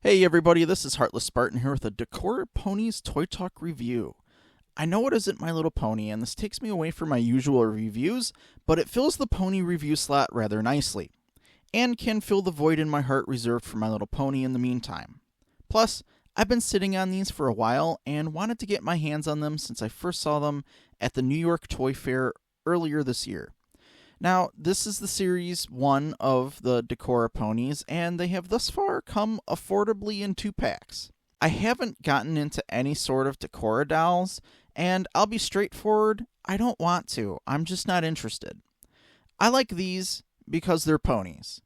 Hey everybody, this is Heartless Spartan here with a Decora Ponyz Toy Talk review. I know it isn't My Little Pony, and this takes me away from my usual reviews, but it fills the pony review slot rather nicely, and can fill the void in my heart reserved for My Little Pony in the meantime. Plus, I've been sitting on these for a while, and wanted to get my hands on them since I first saw them at the New York Toy Fair earlier this year. Now, this is the Series 1 of the Decora Ponies, and they have thus far come affordably in 2-packs. I haven't gotten into any sort of Decora dolls, and I'll be straightforward, I don't want to. I'm just not interested. I like these because they're ponies.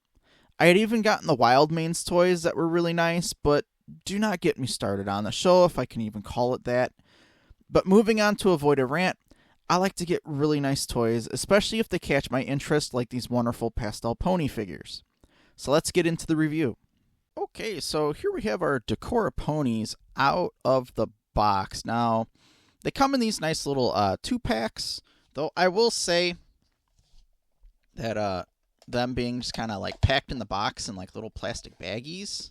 I had even gotten the Wild Manes toys that were really nice, but do not get me started on the show, if I can even call it that. But moving on to avoid a rant, I like to get really nice toys, especially if they catch my interest like these wonderful pastel pony figures. So let's get into the review. Okay, so here we have our Decora Ponies out of the box. Now, they come in these nice little 2-packs, though I will say that them being just kind of like packed in the box in like little plastic baggies,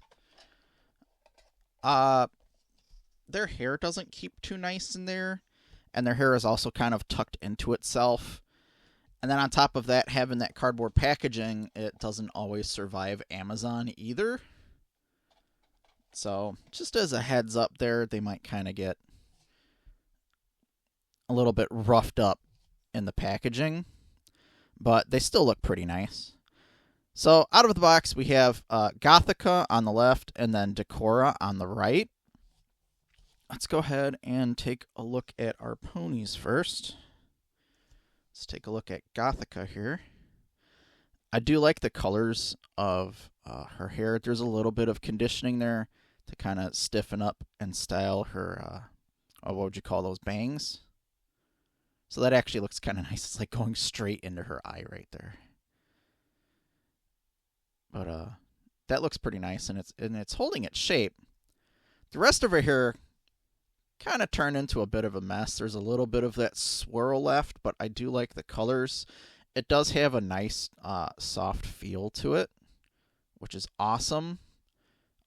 their hair doesn't keep too nice in there. And their hair is also kind of tucked into itself. And then on top of that, having that cardboard packaging, it doesn't always survive Amazon either. So just as a heads up there, they might kind of get a little bit roughed up in the packaging. But they still look pretty nice. So out of the box, we have Gothica on the left and then Decora on the right. Let's go ahead and take a look at our ponies first. Let's take a look at Gothica here. I do like the colors of her hair. There's a little bit of conditioning there to kind of stiffen up and style her, what would you call those, bangs? So that actually looks kind of nice. It's like going straight into her eye right there. But that looks pretty nice, and it's holding its shape. The rest of her hair kind of turned into a bit of a mess. There's a little bit of that swirl left, but I do like the colors. It does have a nice soft feel to it, which is awesome.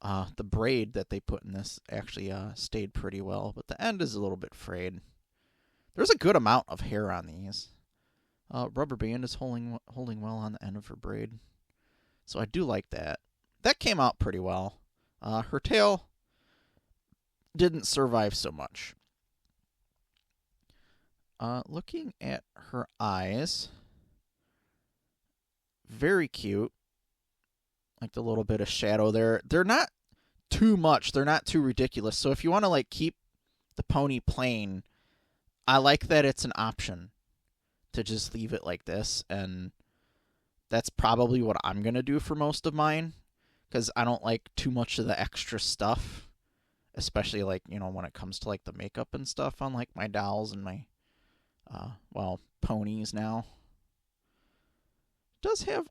The braid that they put in this actually stayed pretty well, but the end is a little bit frayed. There's a good amount of hair on these. Rubber band is holding well on the end of her braid, so I do like that. That came out pretty well. Her tail didn't survive so much. Looking at her eyes, very cute. Like the little bit of shadow there. They're not too much. They're not too ridiculous. So if you want to like keep the pony plain, I like that it's an option to just leave it like this. And that's probably what I'm going to do for most of mine, because I don't like too much of the extra stuff. Especially, like, you know, when it comes to, like, the makeup and stuff on, like, my dolls and my, ponies now. Does have,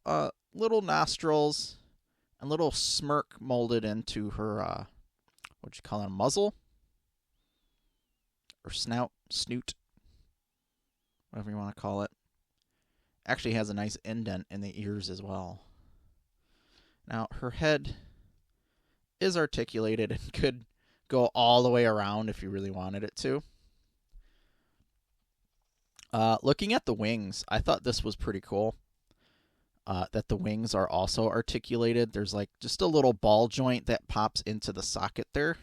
little nostrils and little smirk molded into her, what'd you call it, a muzzle? Or snoot, whatever you want to call it. Actually has a nice indent in the ears as well. Now, her head is articulated and could go all the way around if you really wanted it to. Looking at the wings, I thought this was pretty cool. That the wings are also articulated. There's like just a little ball joint that pops into the socket there.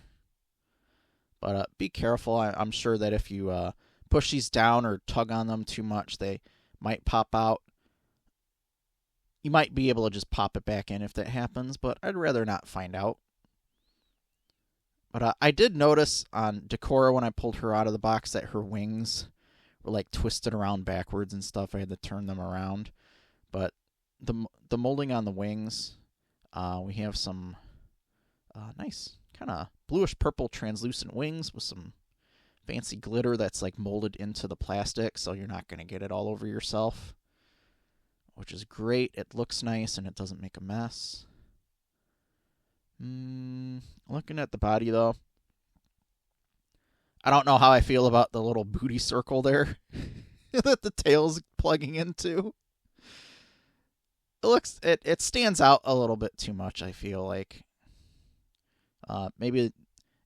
But be careful. I'm sure that if you push these down or tug on them too much, they might pop out. You might be able to just pop it back in if that happens, but I'd rather not find out. But I did notice on Decora when I pulled her out of the box that her wings were like twisted around backwards and stuff. I had to turn them around. But the molding on the wings, we have some nice kind of bluish purple translucent wings with some fancy glitter that's like molded into the plastic, so you're not going to get it all over yourself, which is great. It looks nice and it doesn't make a mess. Looking at the body, though, I don't know how I feel about the little booty circle there that the tail's plugging into. It stands out a little bit too much, I feel like. Maybe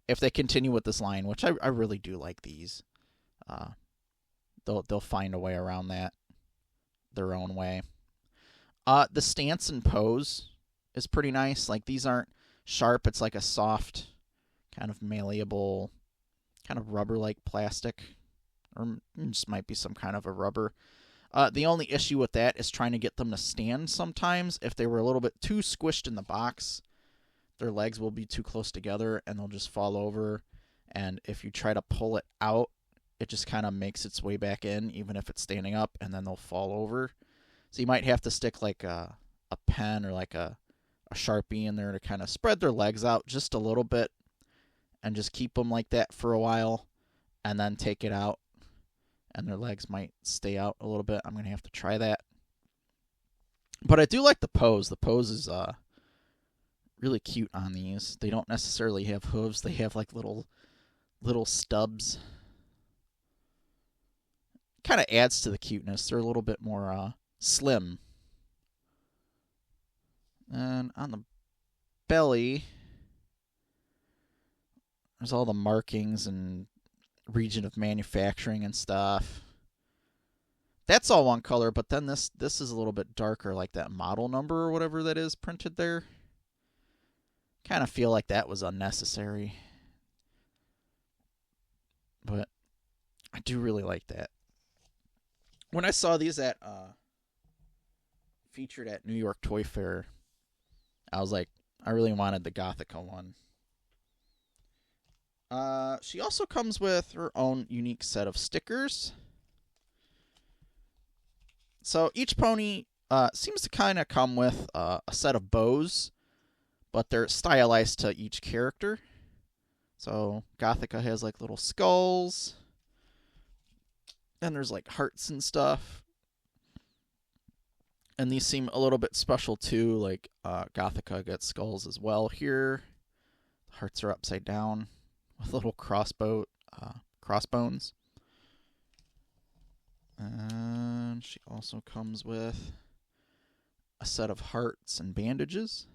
if they continue with this line, which I really do like these, they'll find a way around that their own way. The stance and pose is pretty nice. Like, these aren't sharp. It's like a soft, kind of malleable, kind of rubber-like plastic, or just might be some kind of a rubber. The only issue with that is trying to get them to stand sometimes. If they were a little bit too squished in the box, their legs will be too close together and they'll just fall over. And if you try to pull it out, it just kind of makes its way back in, even if it's standing up, and then they'll fall over. So you might have to stick like a pen or like a Sharpie in there to kind of spread their legs out just a little bit and just keep them like that for a while and then take it out. And their legs might stay out a little bit. I'm going to have to try that. But I do like the pose. The pose is really cute on these. They don't necessarily have hooves. They have like little stubs. Kind of adds to the cuteness. They're a little bit more slim. And on the belly, there's all the markings and region of manufacturing and stuff. That's all one color, but then this is a little bit darker, like that model number or whatever that is printed there. Kind of feel like that was unnecessary. But I do really like that. When I saw these at featured at New York Toy Fair, I was like, I really wanted the Gothica one. She also comes with her own unique set of stickers. So each pony seems to kind of come with a set of bows, but they're stylized to each character. So Gothica has like little skulls, and there's like hearts and stuff. And these seem a little bit special too. Like Gothica gets skulls as well here. The hearts are upside down with little crossbones. And she also comes with a set of hearts and bandages.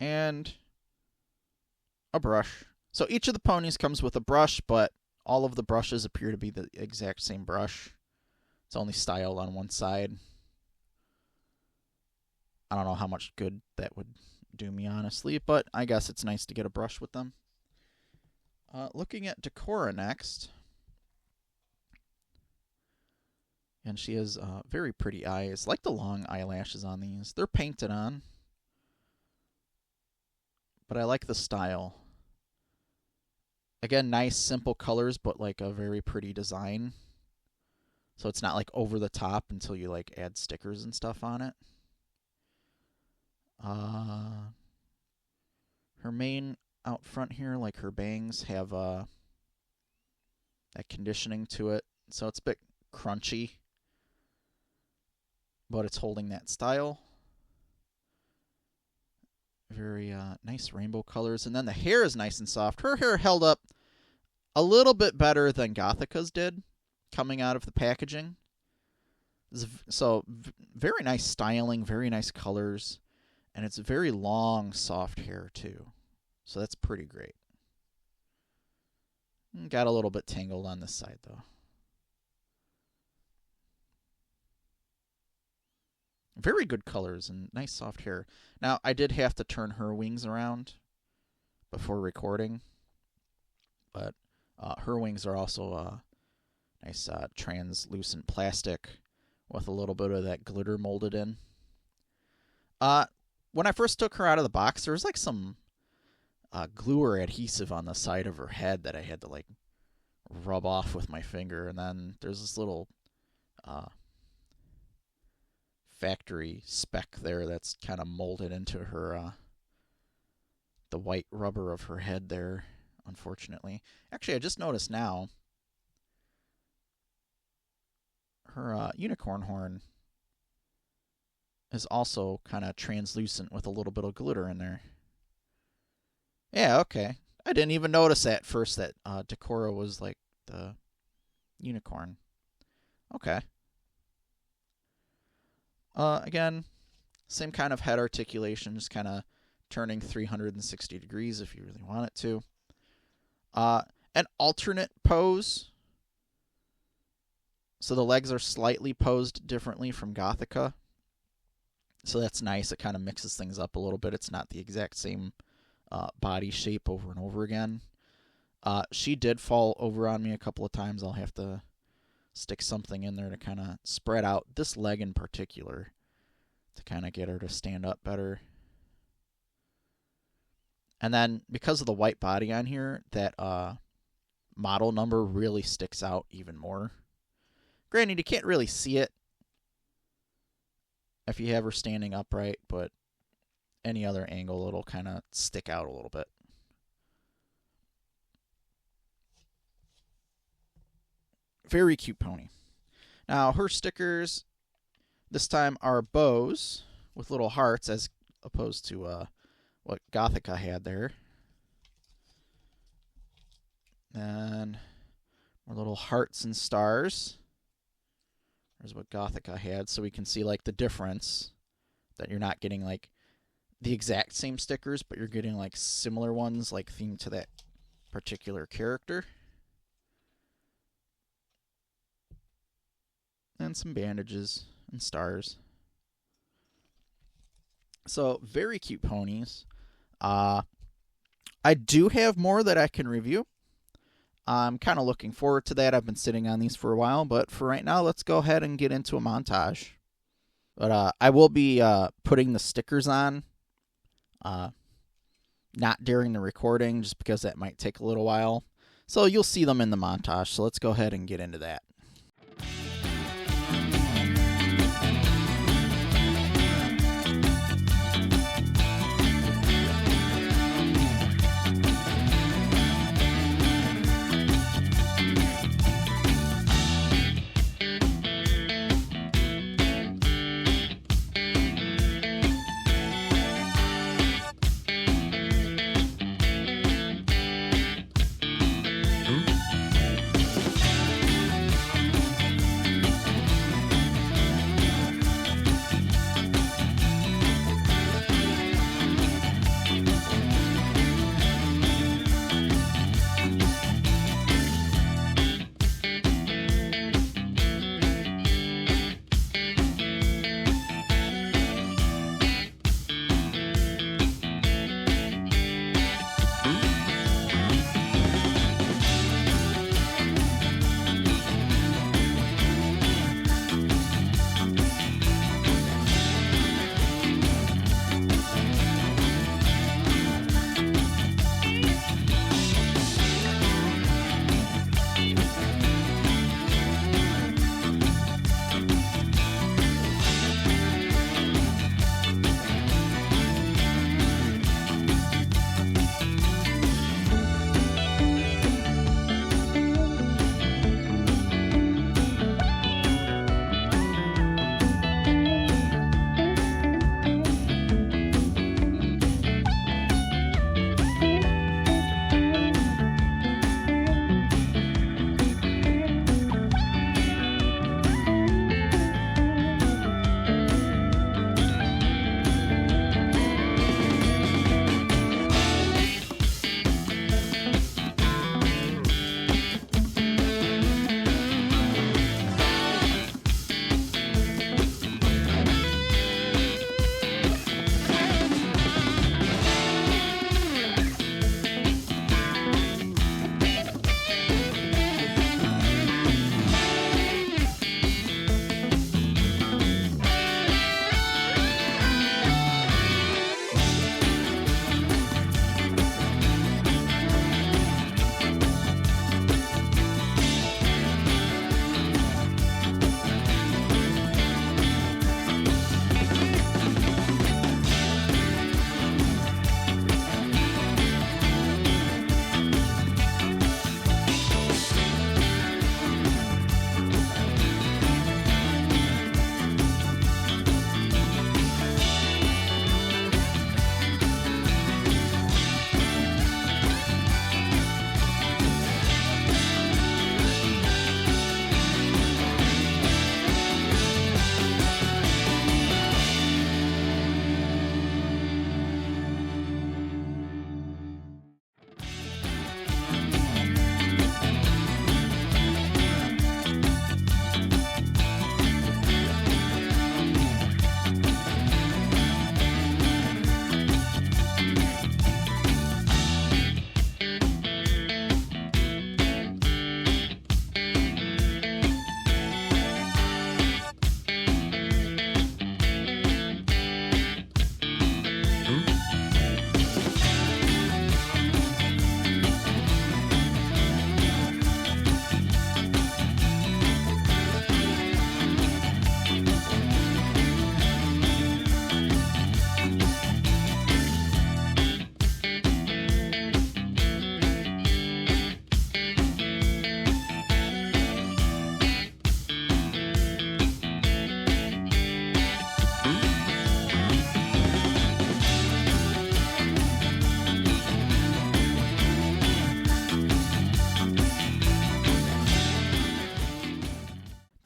And a brush. So each of the ponies comes with a brush, but all of the brushes appear to be the exact same brush. It's only styled on one side. I don't know how much good that would do me, honestly, but I guess it's nice to get a brush with them. Looking at Decora next. And she has very pretty eyes. I like the long eyelashes on these. They're painted on. But I like the style. Again, nice, simple colors, but like a very pretty design. So it's not like over the top until you like add stickers and stuff on it. Her mane out front here, like her bangs, have that conditioning to it. So it's a bit crunchy, but it's holding that style. Very nice rainbow colors. And then the hair is nice and soft. Her hair held up a little bit better than Gothica's did coming out of the packaging. So very nice styling, very nice colors. And it's very long, soft hair, too. So that's pretty great. Got a little bit tangled on this side, though. Very good colors and nice soft hair. Now, I did have to turn her wings around before recording. But her wings are also nice translucent plastic with a little bit of that glitter molded in. When I first took her out of the box, there was like some glue or adhesive on the side of her head that I had to like rub off with my finger. And then there's this little factory speck there that's kind of molded into her the white rubber of her head there, unfortunately. Actually, I just noticed now her unicorn horn is also kind of translucent with a little bit of glitter in there. Yeah, okay. I didn't even notice at first that Decora was like the unicorn. Okay. Again, Same kind of head articulation, just kind of turning 360 degrees if you really want it to. An alternate pose. So the legs are slightly posed differently from Gothica. So that's nice. It kind of mixes things up a little bit. It's not the exact same body shape over and over again. She did fall over on me a couple of times. I'll have to stick something in there to kind of spread out this leg in particular to kind of get her to stand up better. And then because of the white body on here, that model number really sticks out even more. Granted, you can't really see it if you have her standing upright, but any other angle, it'll kind of stick out a little bit. Very cute pony. Now, her stickers this time are bows with little hearts as opposed to what Gothica had there. And more little hearts and stars. There's what Gothica had, so we can see like the difference, that you're not getting like the exact same stickers, but you're getting like similar ones like themed to that particular character. And some bandages and stars. So very cute ponies. I do have more that I can review. I'm kind of looking forward to that. I've been sitting on these for a while, but for right now, let's go ahead and get into a montage. But I will be putting the stickers on, not during the recording, just because that might take a little while. So you'll see them in the montage, so let's go ahead and get into that.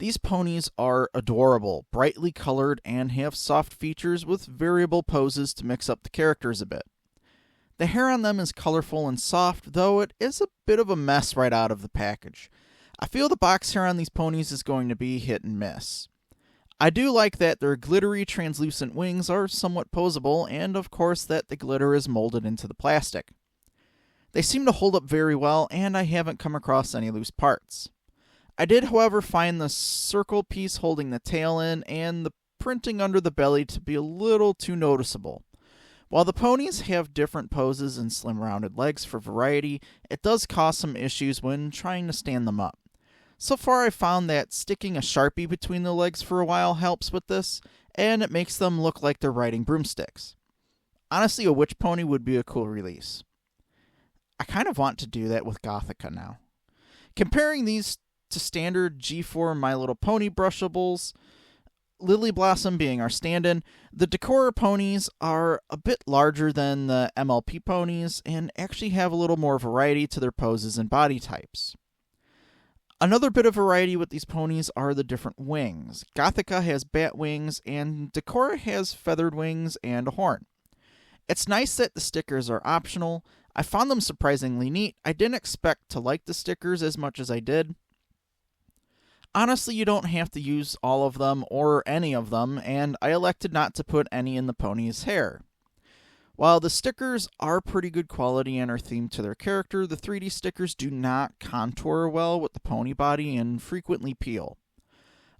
These ponies are adorable, brightly colored, and have soft features with variable poses to mix up the characters a bit. The hair on them is colorful and soft, though it is a bit of a mess right out of the package. I feel the box hair on these ponies is going to be hit and miss. I do like that their glittery, translucent wings are somewhat posable, and of course that the glitter is molded into the plastic. They seem to hold up very well, and I haven't come across any loose parts. I did, however, find the circle piece holding the tail in and the printing under the belly to be a little too noticeable. While the ponies have different poses and slim rounded legs for variety, it does cause some issues when trying to stand them up. So far I found that sticking a Sharpie between the legs for a while helps with this, and it makes them look like they're riding broomsticks. Honestly, a witch pony would be a cool release. I kind of want to do that with Gothica now. Comparing these to standard G4 My Little Pony brushables, Lily Blossom being our stand-in, the Decora ponies are a bit larger than the MLP ponies and actually have a little more variety to their poses and body types. Another bit of variety with these ponies are the different wings. Gothica has bat wings and Decora has feathered wings and a horn. It's nice that the stickers are optional. I found them surprisingly neat. I didn't expect to like the stickers as much as I did. Honestly, you don't have to use all of them or any of them, and I elected not to put any in the pony's hair. While the stickers are pretty good quality and are themed to their character, the 3D stickers do not contour well with the pony body and frequently peel.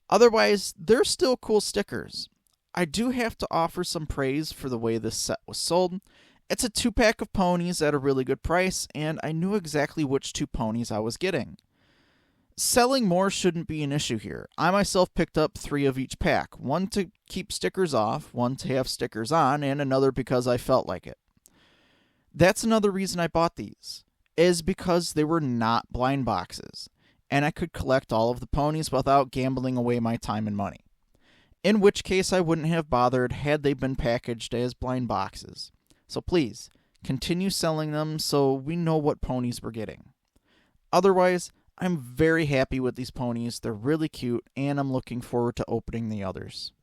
Otherwise, they're still cool stickers. I do have to offer some praise for the way this set was sold. It's a 2-pack of ponies at a really good price, and I knew exactly which 2 ponies I was getting. Selling more shouldn't be an issue here. I myself picked up 3 of each pack, one to keep stickers off, one to have stickers on, and another because I felt like it. That's another reason I bought these, is because they were not blind boxes, and I could collect all of the ponies without gambling away my time and money. In which case I wouldn't have bothered had they been packaged as blind boxes. So please, continue selling them so we know what ponies we're getting. Otherwise, I'm very happy with these ponies. They're really cute, and I'm looking forward to opening the others.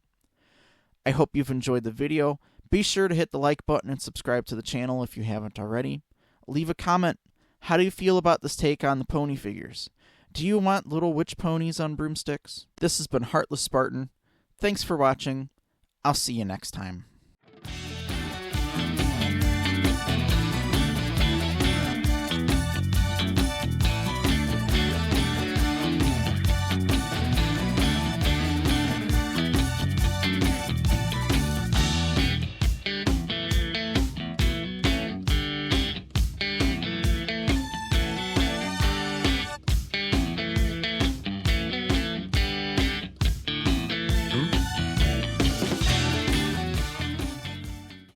I hope you've enjoyed the video. Be sure to hit the like button and subscribe to the channel if you haven't already. Leave a comment. How do you feel about this take on the pony figures? Do you want little witch ponies on broomsticks? This has been Heartless Spartan. Thanks for watching. I'll see you next time.